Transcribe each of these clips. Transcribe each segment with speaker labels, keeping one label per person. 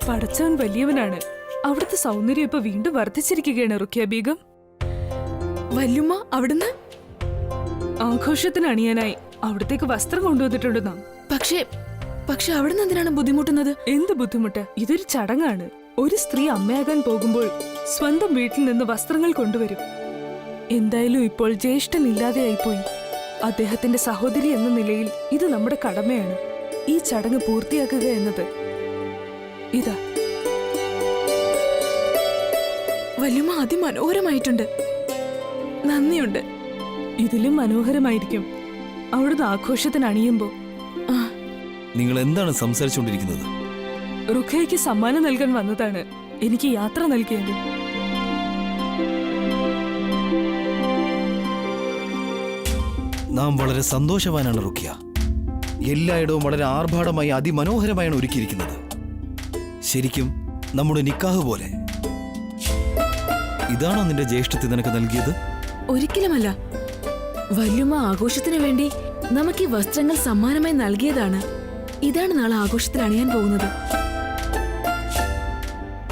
Speaker 1: പടച്ചവൻ വലിയവനാണ്. അവിടുത്തെ സൗന്ദര്യം ഇപ്പൊ വീണ്ടും വർദ്ധിച്ചിരിക്കുകയാണ് റുഖിയ ബീഗം.
Speaker 2: വല്യുമ്മ അവിടുന്ന്
Speaker 1: ആഘോഷത്തിന് അണിയാനായി അവിടത്തേക്ക് വസ്ത്രം കൊണ്ടുവന്നിട്ടുണ്ട് നാം.
Speaker 2: പക്ഷെ അവിടുന്ന് എന്തിനാണ് ബുദ്ധിമുട്ടുന്നത്?
Speaker 1: എന്ത് ബുദ്ധിമുട്ട്? ഇതൊരു ചടങ്ങാണ്. ഒരു സ്ത്രീ അമ്മയാകാൻ പോകുമ്പോൾ സ്വന്തം വീട്ടിൽ നിന്ന് വസ്ത്രങ്ങൾ കൊണ്ടുവരും. എന്തായാലും ഇപ്പോൾ ജ്യേഷ്ഠൻ ഇല്ലാതെയായിപ്പോയി. അദ്ദേഹത്തിന്റെ സഹോദരി എന്ന നിലയിൽ ഇത് നമ്മുടെ കടമയാണ്. ഈ ചടങ്ങ് പൂർത്തിയാക്കുക എന്നത്. ഇതാ
Speaker 2: വല്യുമ്മ അതിമനോഹരമായിട്ടുണ്ട്. നന്ദിയുണ്ട്.
Speaker 1: ഇതിലും മനോഹരമായിരിക്കും അവിടുന്ന് ആഘോഷത്തിന് അണിയുമ്പോ.
Speaker 3: നിങ്ങൾ എന്താണ് സംസാരിച്ചുകൊണ്ടിരിക്കുന്നത്?
Speaker 1: റുഖയ്ക്ക് സമ്മാനം നൽകാൻ വന്നതാണ്. എനിക്ക് യാത്ര നൽകിയത്.
Speaker 3: നാം വളരെ സന്തോഷവാനാണ് റുഖിയ. എല്ലായിടവും വളരെ ആർഭാടമായി അതിമനോഹരമായാണ് ഒരുക്കിയിരിക്കുന്നത്. ശരിക്കും നമ്മുടെ നിക്കാഹ് പോലെ. ഇതാണോ നിന്റെ ജ്യേഷ്ഠത്തി നിനക്ക് നൽകിയത്?
Speaker 2: ഒരിക്കലുമല്ല. വല്യുമ്മ ആഘോഷത്തിന് വേണ്ടി നമുക്ക് ഈ വസ്ത്രങ്ങൾ സമ്മാനമായി നൽകിയതാണ്. ഇതാണ് നാളെ ആഘോഷത്തിൽ അണിയാൻ പോകുന്നത്.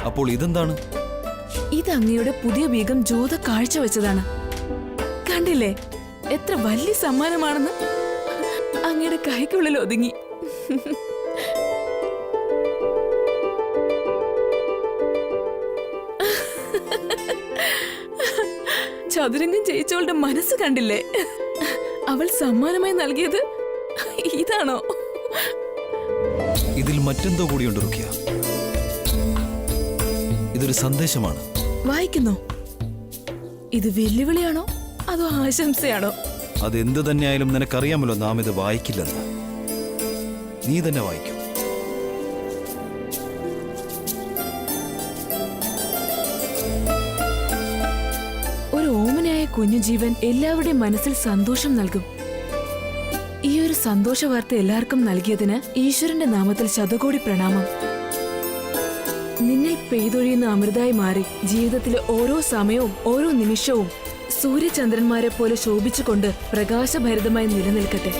Speaker 3: അപ്പോൾ ഇതെന്താണ്?
Speaker 2: ഇത് അങ്ങയുടെ പുതിയ ബീഗം ജോത കാഴ്ചവെച്ചതാണ്. കണ്ടില്ലേ എത്ര വലിയ സമ്മാനമാണെന്ന്? അങ്ങയുടെ കൈക്കുള്ളിൽ ഒതുങ്ങി. ചതുരംഗം ജയിച്ചവളുടെ മനസ്സ് കണ്ടില്ലേ? അവൾ സമ്മാനമായി നൽകിയത് ഇതാണോ?
Speaker 3: ഇതിൽ മറ്റെന്തോ കൂടിയുണ്ട് റുഖിയ. ഇതൊരു സന്ദേശമാണ്.
Speaker 2: വായിക്കുന്നോ? ഇത് വെല്ലുവിളിയാണോ അതോ ആശംസയാണോ?
Speaker 3: അതെന്ത് തന്നെയായാലും നിനക്കറിയാമല്ലോ നാം ഇത് വായിക്കില്ലെന്ന്. നീ തന്നെ വായിക്കും.
Speaker 2: ഒരു ഓമനയായ കുഞ്ഞു ജീവൻ എല്ലാവരുടെയും മനസ്സിൽ സന്തോഷം നൽകും. ഈ ഒരു സന്തോഷ വാർത്ത എല്ലാവർക്കും നൽകിയതിന് ഈശ്വരന്റെ നാമത്തിൽ ശതകോടി പ്രണാമം. നിന്നിൽ പെയ്തൊഴിയുന്ന അമൃതായി മാറി ജീവിതത്തിലെ ഓരോ സമയവും ഓരോ നിമിഷവും സൂര്യചന്ദ്രന്മാരെ പോലെ ശോഭിച്ചുകൊണ്ട് പ്രകാശഭരിതമായി നിലനിൽക്കട്ടെ.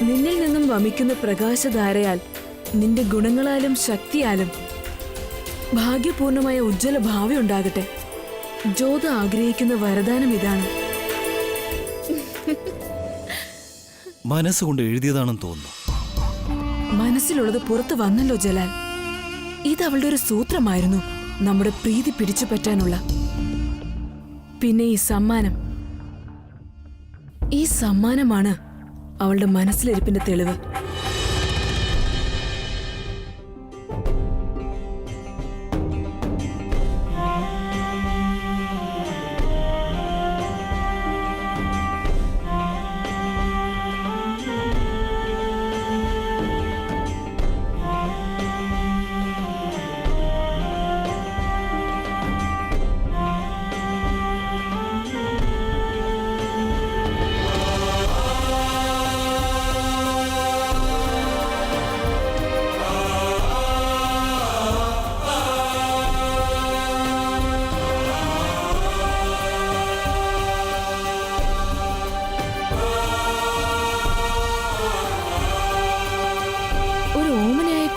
Speaker 2: നിന്നിൽ നിന്നും വമിക്കുന്ന പ്രകാശധാരയാൽ നിന്റെ ഗുണങ്ങളാലും ശക്തിയാലും ഭാഗ്യപൂർണമായ ഉജ്ജ്വല ഭാവി ഉണ്ടാകട്ടെ. ജ്യോത ആഗ്രഹിക്കുന്ന വരദാനം ഇതാണ്.
Speaker 3: മനസ്സുകൊണ്ട് എഴുതിയതാണെന്ന് തോന്നുന്നു.
Speaker 2: മനസ്സിലുള്ളത് പുറത്തു വന്നല്ലോ ജലാൽ. ഇത് അവളുടെ ഒരു സൂത്രമായിരുന്നു, നമ്മുടെ പ്രീതി പിടിച്ചു പറ്റാനുള്ള. പിന്നെ ഈ സമ്മാനമാണ് അവളുടെ മനസ്സിലിരിപ്പിന്റെ തെളിവ്.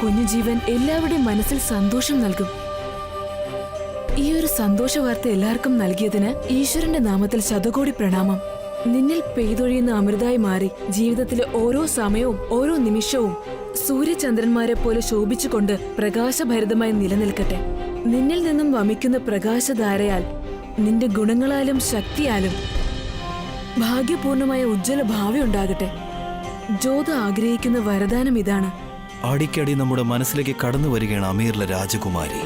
Speaker 2: കുഞ്ഞുജീവൻ എല്ലാവരുടെയും മനസ്സിൽ സന്തോഷം നൽകും. ഈ ഒരു സന്തോഷ വാർത്ത എല്ലാവർക്കും നൽകിയതിന് ഈശ്വരന്റെ നാമത്തിൽ ശതകോടി പ്രണാമം. നിന്നിൽ പെയ്തൊഴിയുന്ന അമൃതായി മാറി ജീവിതത്തിലെ ഓരോ സമയവും ഓരോ നിമിഷവും സൂര്യചന്ദ്രന്മാരെ പോലെ ശോഭിച്ചുകൊണ്ട് പ്രകാശഭരിതമായി നിലനിൽക്കട്ടെ. നിന്നിൽ നിന്നും വമിക്കുന്ന പ്രകാശധാരയാൽ നിന്റെ ഗുണങ്ങളാലും ശക്തിയാലും ഭാഗ്യപൂർണമായ ഉജ്ജ്വല ഭാവി ഉണ്ടാകട്ടെ. ജ്യോത ആഗ്രഹിക്കുന്ന വരദാനം ഇതാണ്.
Speaker 3: അടിക്കടി നമ്മുടെ മനസ്സിലേക്ക് കടന്നു വരികയാണ് അമീറിലെ രാജകുമാരി.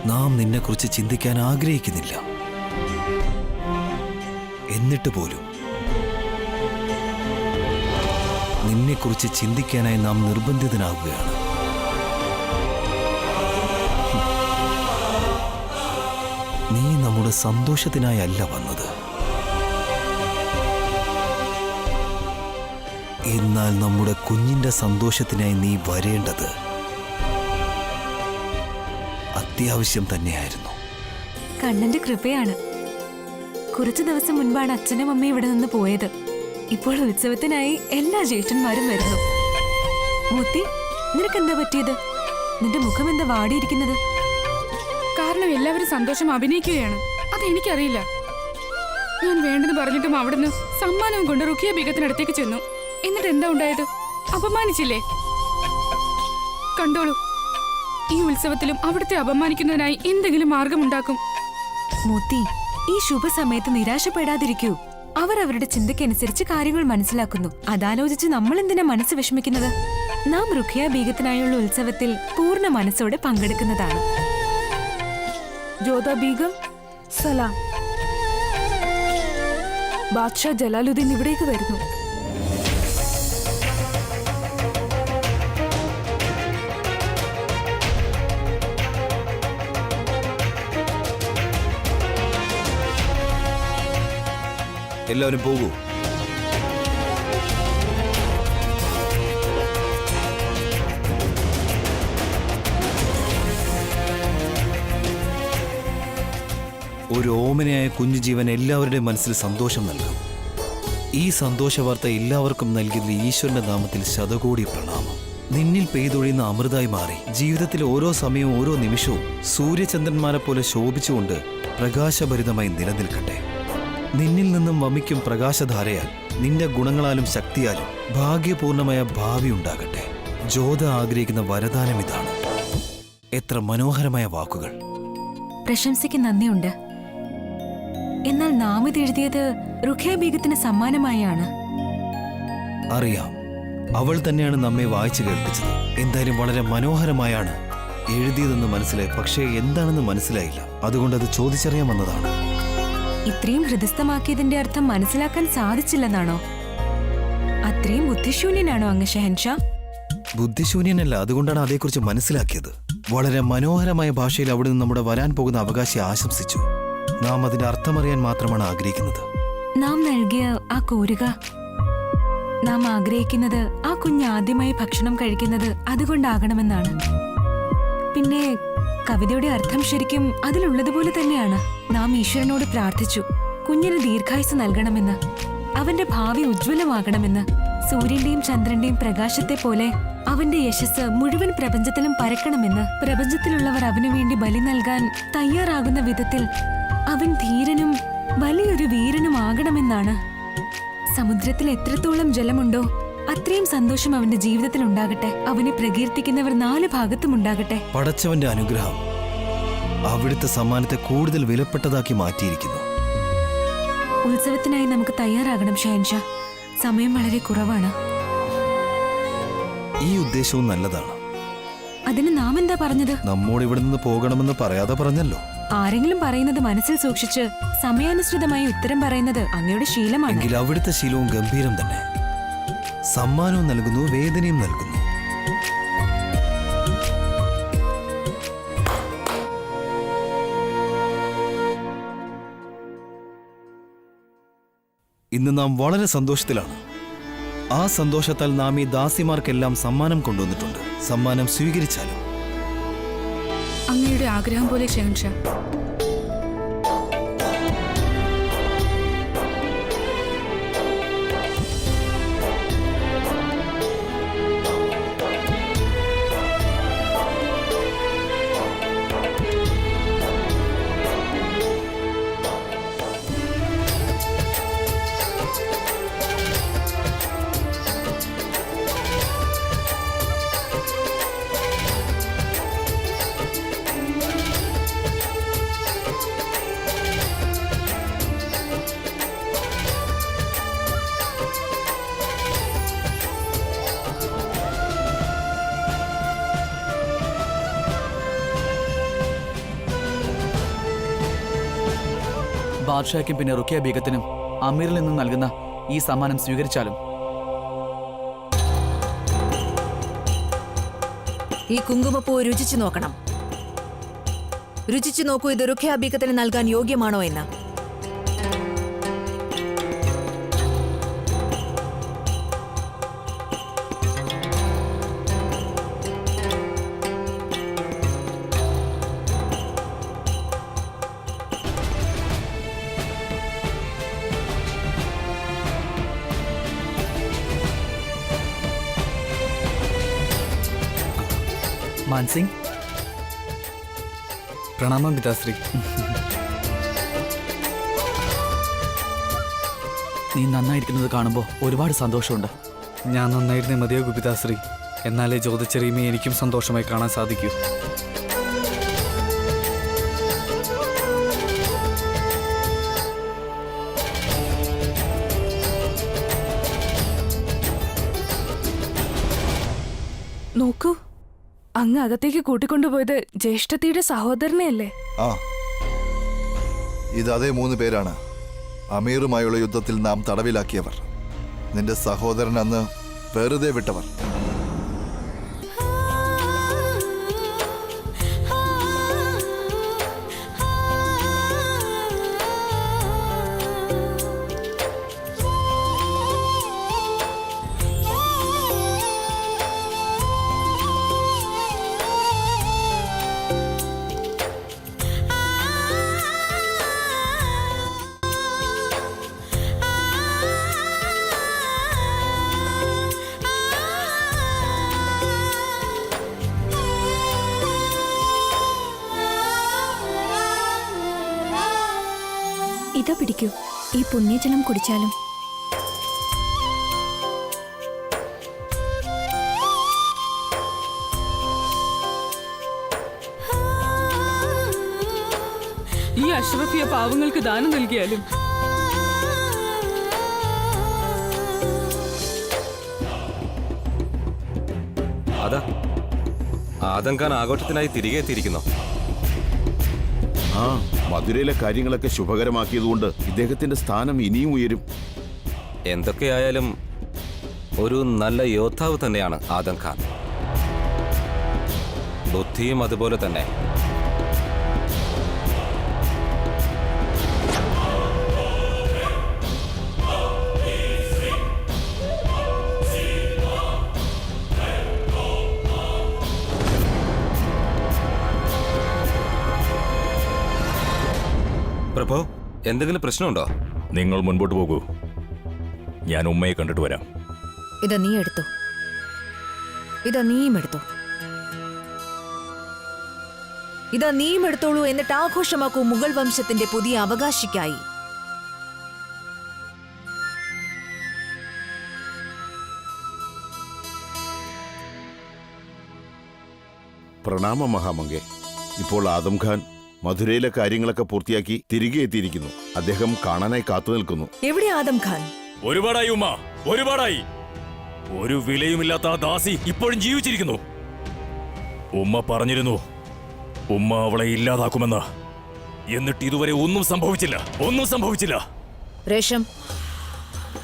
Speaker 3: നാം നിന്നെക്കുറിച്ച് ചിന്തിക്കാൻ ആഗ്രഹിക്കുന്നില്ല. എന്നിട്ട് പോലും നിന്നെക്കുറിച്ച് ചിന്തിക്കാനായി നാം നിർബന്ധിതനാകുകയാണ്. നീ നമ്മുടെ സന്തോഷത്തിനായല്ല വന്നത്, എന്നാൽ നമ്മുടെ കുഞ്ഞിന്റെ സന്തോഷത്തിനായി നീ വരേണ്ടത് അത്യാവശ്യം തന്നെയായിരുന്നു.
Speaker 4: കണ്ണന്റെ കൃപയാണ്. കുറച്ചു ദിവസം മുൻപാണ് അച്ഛനും അമ്മയും ഇവിടെ നിന്ന് പോയത്. ഇപ്പോൾ ഉത്സവത്തിനായി എല്ലാ ജ്യേഷ്ഠന്മാരും വരുന്നു. മുത്തി, നിനക്കെന്താ പറ്റിയത്? നിന്റെ മുഖം എന്താ വാടിയിരിക്കുന്നത്?
Speaker 5: കാരണം എല്ലാവരും സന്തോഷം അഭിനയിക്കുകയാണ്. അതെനിക്കറിയില്ല. ഞാൻ വേണ്ടെന്ന് പറഞ്ഞിട്ടും അവിടുന്ന് സമ്മാനവും കൊണ്ട് റുഖിയ ബീഗത്തിനടുത്തേക്ക് ചെന്നു. എന്നിട്ട് എന്താ ഉണ്ടായത്? അപമാനിച്ചില്ലേ? കണ്ടോളൂ, ഈ ഉത്സവത്തിലും അവിടുത്തെ അപമാനിക്കുന്നതിനായി എന്തെങ്കിലും മാർഗമുണ്ടാക്കും.
Speaker 4: മോത്തി, ഈ ശുഭസമയത്ത് നിരാശപ്പെടാതിരിക്കൂ. അവർ അവരുടെ ചിന്തയ്ക്കനുസരിച്ച് കാര്യങ്ങൾ മനസ്സിലാക്കുന്നു. അതാലോചിച്ച് നമ്മൾ എന്തിനാ മനസ്സ് വിഷമിക്കുന്നത്? നാം റുഖിയ ബീഗത്തിനായുള്ള ഉത്സവത്തിൽ പൂർണ്ണ മനസ്സോടെ പങ്കെടുക്കുന്നതാണ്.
Speaker 1: ജോധ ബീഗം, സലാം. ബാദ്ഷാ ജലാലുദ്ദീൻ ഇവിടേക്ക് വരുന്നു.
Speaker 3: എല്ലാവരും പോകൂ. ഒരു ഓമനയായ കുഞ്ഞു ജീവൻ എല്ലാവരുടെയും മനസ്സിൽ സന്തോഷം നൽകും. ഈ സന്തോഷ വാർത്ത എല്ലാവർക്കും നൽകിയതിൽ ഈശ്വരന്റെ നാമത്തിൽ ശതകോടി പ്രണാമം. നിന്നിൽ പെയ്തൊഴിയുന്ന അമൃതായി മാറി ജീവിതത്തിലെ ഓരോ സമയവും ഓരോ നിമിഷവും സൂര്യചന്ദ്രന്മാരെ പോലെ ശോഭിച്ചുകൊണ്ട് പ്രകാശഭരിതമായി നിലനിൽക്കട്ടെ. നിന്നിൽ നിന്നും വമിക്കും പ്രകാശധാരയാൽ നിന്റെ ഗുണങ്ങളാലും ശക്തിയാലും ഭാഗ്യപൂർണമായ ഭാവി ഉണ്ടാകട്ടെ. ജോധ ആഗ്രഹിക്കുന്ന വരദാനം ഇതാണ്. എത്ര മനോഹരമായ വാക്കുകൾ!
Speaker 4: പ്രശംസയ്ക്ക് നന്ദിയുണ്ട്. എന്നാൽ നാം ഇത് എഴുതിയത് റുഖിയ ബീഗത്തിന് സമ്മാനമായാണ്.
Speaker 3: അറിയാം, അവൾ തന്നെയാണ് നമ്മെ വായിച്ചു കേൾപ്പിച്ചത്. എന്തായാലും വളരെ മനോഹരമായാണ് എഴുതിയതെന്ന് മനസ്സിലായി. പക്ഷേ എന്താണെന്ന് മനസ്സിലായില്ല. അതുകൊണ്ട് അത് ചോദിച്ചറിയാൻ വന്നതാണ്.
Speaker 4: ഇത്രയും ഹൃദയസ്ഥമാക്കിയതിന്റെ അർത്ഥം മനസ്സിലാക്കാൻ സാധിച്ചില്ലെന്നാണോ? അത്രയും ബുദ്ധിശൂന്യനാണോ അങ്ങ് ഷെഹൻഷാ?
Speaker 3: ബുദ്ധിശൂന്യനല്ല, അതുകൊണ്ടാണ് അതേക്കുറിച്ച് മനസ്സിലാക്കിയത്. വളരെ മനോഹരമായ ഭാഷയിൽ അവിടുന്ന് നമ്മുടെ വരാൻ പോകുന്ന അവകാശി ആശംസിച്ചു. നാം അതിന്റെ അർത്ഥമറിയാൻ മാത്രമാണ് ആഗ്രഹിക്കുന്നത്.
Speaker 4: നാം നൽകിയ ആ കോരുക, നാം ആഗ്രഹിക്കുന്നത് ആ കുഞ്ഞ് ആദ്യമായി ഭക്ഷണം കഴിക്കുന്നത് അതുകൊണ്ടാകണമെന്നാണ്. പിന്നെ കവിതയുടെ അർത്ഥം ശരിക്കും അതിലുള്ളതുപോലെ തന്നെയാണ്. നാം ഈശ്വരനോട് പ്രാർത്ഥിച്ചു കുഞ്ഞിന് ദീർഘായുസ് നൽകണമെന്ന്, അവന്റെ ഭാവി ഉജ്ജ്വലമാകണമെന്ന്. സൂര്യന്റെയും ചന്ദ്രന്റെയും പ്രകാശത്തെ പോലെ അവന്റെ യശസ് മുഴുവൻ പ്രപഞ്ചത്തിലും പരക്കണമെന്ന്. പ്രപഞ്ചത്തിലുള്ളവർ അവനു വേണ്ടി ബലി നൽകാൻ തയ്യാറാകുന്ന വിധത്തിൽ അവൻ ധീരനും വലിയൊരു വീരനും ആകണമെന്നാണ്. സമുദ്രത്തിൽ എത്രത്തോളം ജലമുണ്ടോ അത്രയും സന്തോഷം അവന്റെ ജീവിതത്തിൽ ഉണ്ടാകട്ടെ. അവനെ പ്രകീർത്തിക്കുന്നവർ 4 ഭാഗത്തും ഉണ്ടാകട്ടെ.
Speaker 3: പടച്ചവന്റെ അനുഗ്രഹം അവിടുത്തെ സമ്മാനത്തെ കൂടുതൽ വിലപ്പെട്ടതാക്കി മാറ്റിയിരിക്കുന്നു.
Speaker 4: ഉത്സവത്തിനായി നമുക്ക് തയ്യാറാകണം ഷഹൻഷാ. സമയം വളരെ കുറവാണ്.
Speaker 3: ഈ ഉദ്ദേശവും നല്ലതാണ്.
Speaker 4: അതിന് നാം എന്താ പറഞ്ഞത്?
Speaker 3: നമ്മോട് ഇവിടെ നിന്ന് പോകണമെന്ന് പറയാതെ പറഞ്ഞല്ലോ.
Speaker 4: ആരെങ്കിലും പറയുന്നത് മനസ്സിൽ സൂക്ഷിച്ച് സമയാനുസൃതമായി ഉത്തരം പറയുന്നത് അങ്ങയുടെ ശീലമാണ്.
Speaker 3: എങ്കിൽ അവിടുത്തെ ശീലവും ഗംഭീരം തന്നെ. സമ്മാനവും നൽകുന്നു, വേദനയും നൽകുന്നു. ഇന്ന് നാം വളരെ സന്തോഷത്തിലാണ്. ആ സന്തോഷത്താൽ നാം ഈ ദാസിമാർക്കെല്ലാം സമ്മാനം കൊണ്ടുവന്നിട്ടുണ്ട്. സമ്മാനം സ്വീകരിച്ചാലും.
Speaker 5: അങ്ങയുടെ ആഗ്രഹം പോലെ ഷെഹൻഷാ.
Speaker 6: ബാദ്ഷായ്ക്കും പിന്നെ റുഖിയ ബീഗത്തിനും അമീറിൽ നിന്ന് നൽകുന്ന ഈ സമ്മാനം സ്വീകരിച്ചാലും.
Speaker 2: ഈ കുങ്കുമപ്പൂ രുചിച്ചു നോക്കണം. രുചിച്ചു നോക്കൂ, ഇത് റുഖിയ ബീഗത്തിന് നൽകാൻ യോഗ്യമാണോ എന്ന്.
Speaker 6: മാൻസിംഗ്, പ്രണാമം പിതാശ്രീ. നീ നന്നായിരിക്കുന്നത് കാണുമ്പോൾ ഒരുപാട് സന്തോഷമുണ്ട്.
Speaker 7: ഞാൻ നന്നായിരുന്നേ മതിയാകൂ പിതാശ്രീ. എന്നാലേ ജ്യോതിച്ചെറിയുമേ എനിക്കും സന്തോഷമായി കാണാൻ സാധിക്കൂ.
Speaker 1: നോക്കൂ, അങ്ങ് അകത്തേക്ക് കൂട്ടിക്കൊണ്ടുപോയത് ജ്യേഷ്ഠത്തിയുടെ സഹോദരനെയല്ലേ?
Speaker 8: ആ, ഇത് അതേ 3 പേരാണ് അമീറുമായുള്ള യുദ്ധത്തിൽ നാം തടവിലാക്കിയവർ. നിന്റെ സഹോദരൻ അന്ന് വെറുതെ വിട്ടവർ.
Speaker 9: ഇതാ പിടിക്കൂ, ഈ പുണ്യജലം കുടിച്ചാലും.
Speaker 1: ഈ അഷ്റഫിയ പാവങ്ങൾക്ക് ദാനം നൽകിയാലും.
Speaker 10: അതാ ആദം ഖാൻ ആഘോഷത്തിനായി തിരികെ എത്തിയിരിക്കുന്നു.
Speaker 11: ആ, മധുരയിലെ കാര്യങ്ങളൊക്കെ ശുഭകരമാക്കിയതുകൊണ്ട് ഇദ്ദേഹത്തിന്റെ സ്ഥാനം ഇനിയും ഉയരും.
Speaker 10: എന്തൊക്കെയായാലും ഒരു നല്ല യോദ്ധാവ് തന്നെയാണ് ആദം ഖാൻ. ബുദ്ധിയും അതുപോലെ തന്നെ. പ്രഭോ, എന്തെങ്കിലും പ്രശ്നമുണ്ടോ?
Speaker 12: നിങ്ങൾ മുൻപോട്ട് പോകൂ, ഞാൻ ഉമ്മയെ കണ്ടിട്ട് വരാം.
Speaker 9: ഇതാ നീ എടുത്തോ, ഇതാ നീയും എടുത്തോ, ഇതാ നീയും എടുത്തോളൂ. എന്നിട്ട് ആഘോഷമാക്കൂ മുഗൾ വംശത്തിന്റെ പുതിയ അവകാശിക്കായി.
Speaker 11: പ്രണാമം മഹാമംഗെ. ഇപ്പോൾ ആദം ഖാൻ മധുരയിലെ കാര്യങ്ങളൊക്കെ പൂർത്തിയാക്കി തിരികെ എത്തിയിരിക്കുന്നു. അദ്ദേഹം കാണാനായി കാത്തു നിൽക്കുന്നു.
Speaker 9: എവിടെ ആദം ഖാൻ?
Speaker 12: ഒരുപാടായി ഉമ്മ, ഒരുപാടായി. ഒരു വിലയുമില്ലാത്ത ആ ദാസി ഇപ്പോഴും ജീവിച്ചിരിക്കുന്നു. ഉമ്മ പറഞ്ഞിരുന്നു ഉമ്മ അവളെ ഇല്ലാതാക്കുമെന്ന്. എന്നിട്ട് ഇതുവരെ ഒന്നും സംഭവിച്ചില്ല, ഒന്നും സംഭവിച്ചില്ല.
Speaker 9: രേഷം,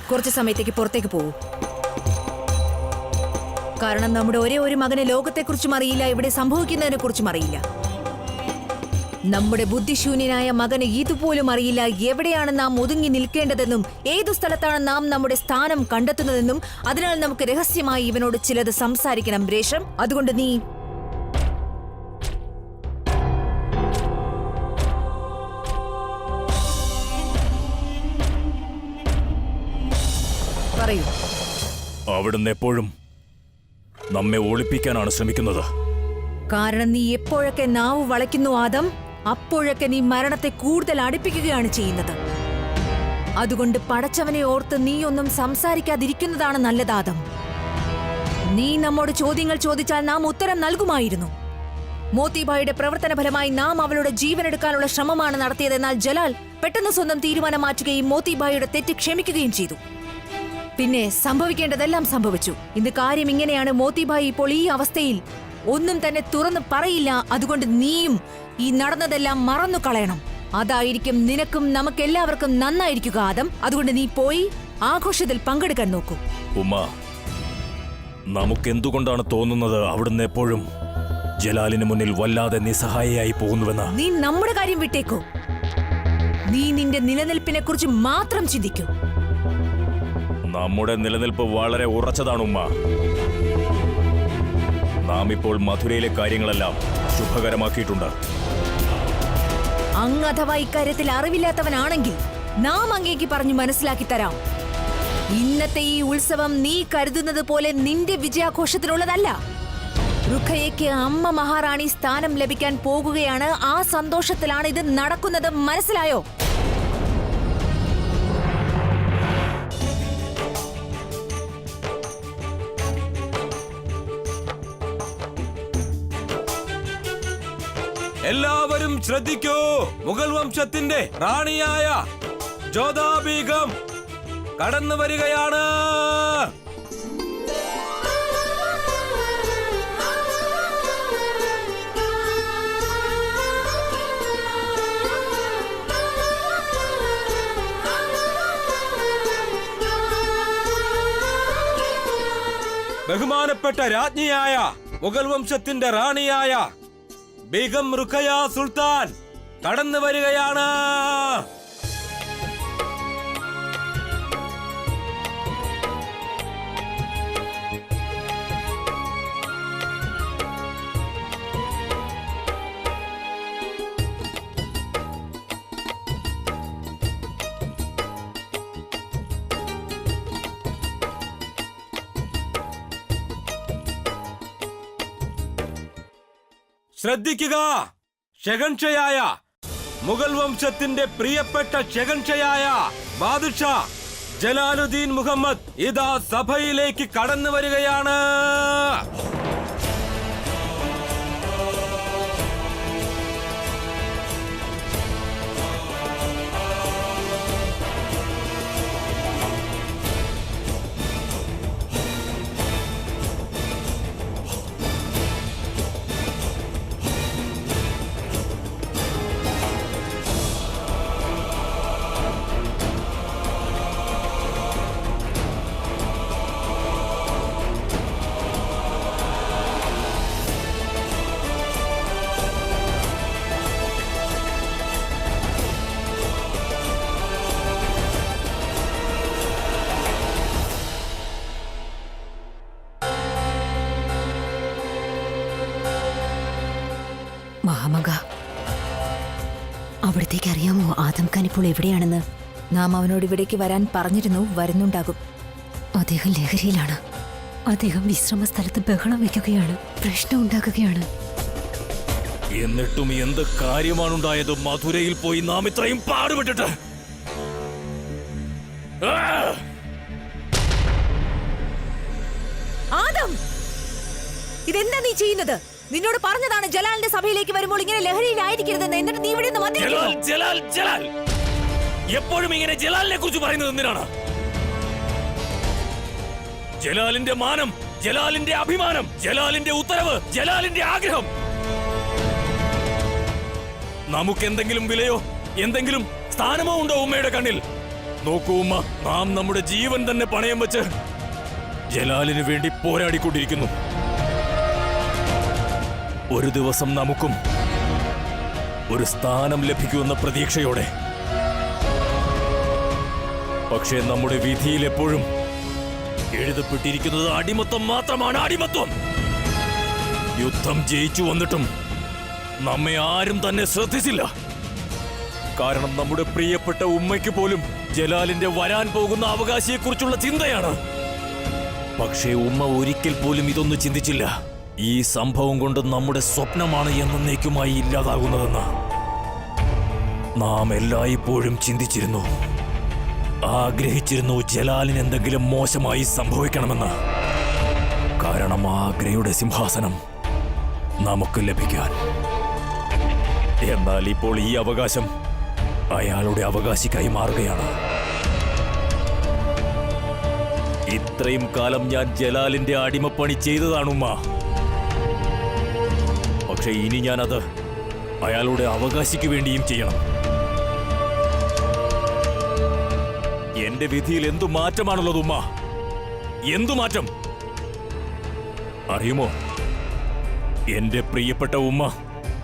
Speaker 9: കുറച്ച് സമയത്തേക്ക് പുറത്തേക്ക് പോകൂ. കാരണം നമ്മുടെ ഒരേ ഒരു മകന് ലോകത്തെക്കുറിച്ചും അറിയില്ല, ഇവിടെ സംഭവിക്കുന്നതിനെ കുറിച്ചും അറിയില്ല. നമ്മുടെ ബുദ്ധിശൂന്യനായ മകന് ഇതുപോലും അറിയില്ല എവിടെയാണ് നാം ഒതുങ്ങി നിൽക്കേണ്ടതെന്നും ഏതു സ്ഥലത്താണ് നാം നമ്മുടെ സ്ഥാനം കണ്ടെത്തുന്നതെന്നും. അതിനാൽ നമുക്ക് രഹസ്യമായി ഇവനോട് ചിലത് സംസാരിക്കണം രേഷം. അതുകൊണ്ട് നീ പറയൂ.
Speaker 12: അവിടുന്ന് എപ്പോഴും നമ്മെ ഒളിപ്പിക്കാനാണ് ശ്രമിക്കുന്നത്.
Speaker 9: കാരണം നീ എപ്പോഴൊക്കെ നാവ് വളയ്ക്കുന്നു ആദം, അപ്പോഴൊക്കെ നീ മരണത്തെ കൂടുതൽ അടുപ്പിക്കുകയാണ് ചെയ്യുന്നത്. അതുകൊണ്ട് പടച്ചവനെ ഓർത്ത് നീ ഒന്നും സംസാരിക്കാതിരിക്കുന്നതാണ് നല്ലത് ആദം. നീ നമ്മോട് ചോദ്യങ്ങൾ ചോദിച്ചാൽ നാം ഉത്തരം നൽകുമായിരുന്നു. മോത്തിബായിയുടെ പ്രവർത്തന ഫലമായി നാം അവളുടെ ജീവനെടുക്കാനുള്ള ശ്രമമാണ് നടത്തിയതെന്നാൽ ജലാൽ പെട്ടെന്ന് സ്വന്തം തീരുമാനം മാറ്റുകയും മോത്തിബായിയുടെ തെറ്റ് ക്ഷമിക്കുകയും ചെയ്തു. പിന്നെ സംഭവിക്കേണ്ടതെല്ലാം സംഭവിച്ചു. ഇന്ന് കാര്യം ഇങ്ങനെയാണ്. മോത്തിബായി ഇപ്പോൾ ഈ അവസ്ഥയിൽ ഒന്നും തന്നെ തുറന്നു പറയില്ല. അതുകൊണ്ട് നീയും ഈ നടന്നതെല്ലാം മറന്നു കളയണം. അതായിരിക്കും നിനക്കും നമുക്കെല്ലാവർക്കും നന്നായിരിക്കുക ആദം. അതുകൊണ്ട് നീ പോയി ആഘോഷത്തിൽ പങ്കെടുക്കാൻ നോക്കൂ.
Speaker 12: ഉമ്മ, നമുക്കെന്തുകൊണ്ടാണ് തോന്നുന്നത് അവിടുന്ന് എപ്പോഴും ജലാലിന് മുന്നിൽ വല്ലാതെ നിസ്സഹായയായി പോകുന്നുവെന്ന്?
Speaker 9: നീ നമ്മുടെ കാര്യം വിട്ടേക്കോ. നീ നിന്റെ നിലനിൽപ്പിനെ കുറിച്ച് മാത്രം ചിന്തിക്കൂ.
Speaker 12: നമ്മുടെ നിലനിൽപ്പ് വളരെ ഉറച്ചതാണ് ഉമ്മ. നാം ഇപ്പോൾ മധുരയിലെ കാര്യങ്ങളെല്ലാം ശുഭകരമാക്കിയിട്ടുണ്ട്.
Speaker 9: അങ്ങ് അഥവാ ഇക്കാര്യത്തിൽ അറിവില്ലാത്തവനാണെങ്കിൽ നാം അങ്ങേക്ക് പറഞ്ഞു മനസ്സിലാക്കി തരാം. ഇന്നത്തെ ഈ ഉത്സവം നീ കരുതുന്നത് പോലെ നിന്റെ വിജയാഘോഷത്തിനുള്ളതല്ല. റുഖയ്യയ്ക്ക് അമ്മ മഹാറാണി സ്ഥാനം ലഭിക്കാൻ പോകുകയാണ്. ആ സന്തോഷത്തിലാണ് ഇത് നടക്കുന്നത്. മനസ്സിലായോ?
Speaker 10: എല്ലാവരും ശ്രദ്ധിക്കൂ. മുഗൾ വംശത്തിന്റെ റാണിയായ ജോധാ ബീഗം കടന്നു വരികയാണ്. ബഹുമാനപ്പെട്ട രാജ്ഞിയായ മുഗൾ വംശത്തിന്റെ റാണിയായ ബീഗം റുഖയ സുൽത്താൻ കടന്നു വരികയാണ്. ശ്രദ്ധിക്കുക. ഷെഹൻഷയായ മുഗൾ വംശത്തിന്റെ പ്രിയപ്പെട്ട ഷെഹൻഷയായ ബാദുഷാ ജലാലുദ്ദീൻ മുഹമ്മദ് ഇതാ സഭയിലേക്ക് കടന്നു വരികയാണ്.
Speaker 9: മഹാമംഗ, അവിടത്തേക്ക് അറിയാമോ ആദം ഖാൻ ഇപ്പോൾ എവിടെയാണെന്ന്? നാം അവനോട് ഇവിടേക്ക് വരാൻ പറഞ്ഞിരുന്നു. വരുന്നുണ്ടാകും. അദ്ദേഹം ലഹരിയിലാണ്. അദ്ദേഹം വിശ്രമ സ്ഥലത്ത് ബഹളം വയ്ക്കുകയാണ്, പ്രശ്നം ഉണ്ടാക്കുകയാണ്.
Speaker 12: എന്നിട്ടും എന്ത് കാര്യമാണുണ്ടായത്? മധുരയിൽ പോയി നാം ഇത്രയും പാടുപെട്ടിട്ട്
Speaker 9: ആദം, ഇതെന്താ നീ ചെയ്യുന്നത്? നിന്നോട് പറഞ്ഞതാണ് ജലാലിന്റെ സഭയിലേക്ക് വരുമ്പോൾ ഇങ്ങനെ ലഹരിയിലായിരിക്കരുതെന്ന്. എന്നിട്ട് നീ ഇവിടെ
Speaker 12: എപ്പോഴും ഇങ്ങനെ ജലാലിനെ കുറിച്ച് പറയുന്നത് എന്തിനാണ്? ജലാലിന്റെ മാനം, ജലാലിന്റെ അഭിമാനം, ജലാലിന്റെ ഉത്തരവ്, ജലാലിന്റെ ആഗ്രഹം. നമുക്ക് എന്തെങ്കിലും വിലയോ എന്തെങ്കിലും സ്ഥാനമോ ഉണ്ടോ ഉമ്മയുടെ കണ്ണിൽ? നോക്കൂ ഉമ്മ, നാം നമ്മുടെ ജീവൻ തന്നെ പണയം വെച്ച് ജലാലിന് വേണ്ടി പോരാടിക്കൊണ്ടിരിക്കുന്നു. ഒരു ദിവസം നമുക്കും ഒരു സ്ഥാനം ലഭിക്കുമെന്ന പ്രതീക്ഷയോടെ. പക്ഷേ നമ്മുടെ വിധിയിൽ എപ്പോഴും എഴുതപ്പെട്ടിരിക്കുന്നത് അടിമത്വം മാത്രമാണ്. അടിമത്വം. യുദ്ധം ജയിച്ചു വന്നിട്ടും നമ്മെ ആരും തന്നെ ശ്രദ്ധിച്ചില്ല. കാരണം നമ്മുടെ പ്രിയപ്പെട്ട ഉമ്മയ്ക്ക് പോലും ജലാലിന്റെ വരാൻ പോകുന്ന അവകാശിയെക്കുറിച്ചുള്ള ചിന്തയാണ്. പക്ഷേ ഉമ്മ ഒരിക്കൽ പോലും ഇതൊന്നും ചിന്തിച്ചില്ല. ഈ സംഭവം കൊണ്ട് നമ്മുടെ സ്വപ്നമാണ് എന്നേക്കുമായി ഇല്ലാതാകുന്നതെന്ന് നാം എല്ലായ്പ്പോഴും ചിന്തിച്ചിരുന്നു, ആഗ്രഹിച്ചിരുന്നു ജലാലിന് എന്തെങ്കിലും മോശമായി സംഭവിക്കണമെന്ന്. കാരണം ആഗ്രയുടെ സിംഹാസനം നമുക്ക് ലഭിക്കാൻ. എന്നാൽ ഇപ്പോൾ ഈ അവകാശം അയാളുടെ അവകാശിക്കായി മാറുകയാണ്. ഇത്രയും കാലം ഞാൻ ജലാലിന്റെ അടിമപ്പണി ചെയ്തതാണുമ്മ. പക്ഷെ ഇനി ഞാനത് അയാളുടെ അവകാശിക്ക് വേണ്ടിയും ചെയ്യണം. എന്റെ വിധിയിൽ എന്തു മാറ്റമാണുള്ളത് ഉമ്മ? എന്തു മാറ്റം അറിയുമോ? എന്റെ പ്രിയപ്പെട്ട ഉമ്മ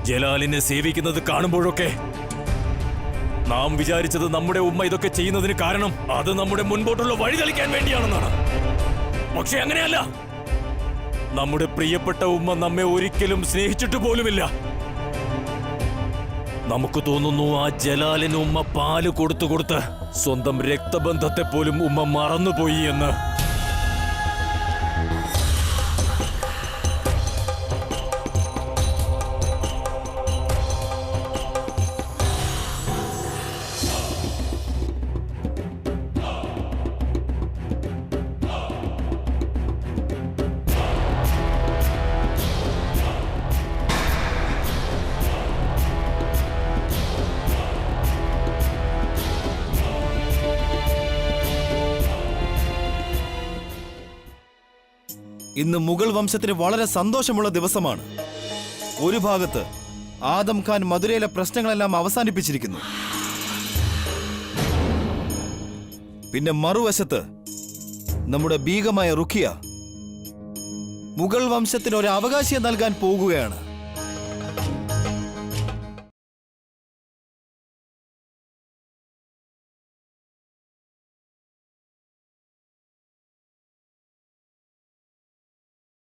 Speaker 12: ജലാലിനെ സേവിക്കുന്നത് കാണുമ്പോഴൊക്കെ നാം വിചാരിച്ചത് നമ്മുടെ ഉമ്മ ഇതൊക്കെ ചെയ്യുന്നതിന് കാരണം അത് നമ്മുടെ മുൻപോട്ടുള്ള വഴി തെളിക്കാൻ വേണ്ടിയാണെന്നാണ്. പക്ഷെ അങ്ങനെയല്ല. നമ്മുടെ പ്രിയപ്പെട്ട ഉമ്മ നമ്മെ ഒരിക്കലും സ്നേഹിച്ചിട്ട് പോലുമില്ല. നമുക്ക് തോന്നുന്നു ആ ജലാലിന് ഉമ്മ പാല് കൊടുത്ത് സ്വന്തം രക്തബന്ധത്തെ പോലും ഉമ്മ മറന്നുപോയി എന്ന്.
Speaker 3: ഇന്ന് മുഗൾ വംശത്തിന് വളരെ സന്തോഷമുള്ള ദിവസമാണ്. ഒരു ഭാഗത്ത് ആദം ഖാൻ മധുരയിലെ പ്രശ്നങ്ങളെല്ലാം അവസാനിപ്പിച്ചിരിക്കുന്നു. പിന്നെ മറുവശത്ത് നമ്മുടെ ബീഗമായ റുഖിയ മുഗൾ വംശത്തിന് ഒരു അവകാശം നൽകാൻ പോകുകയാണ്.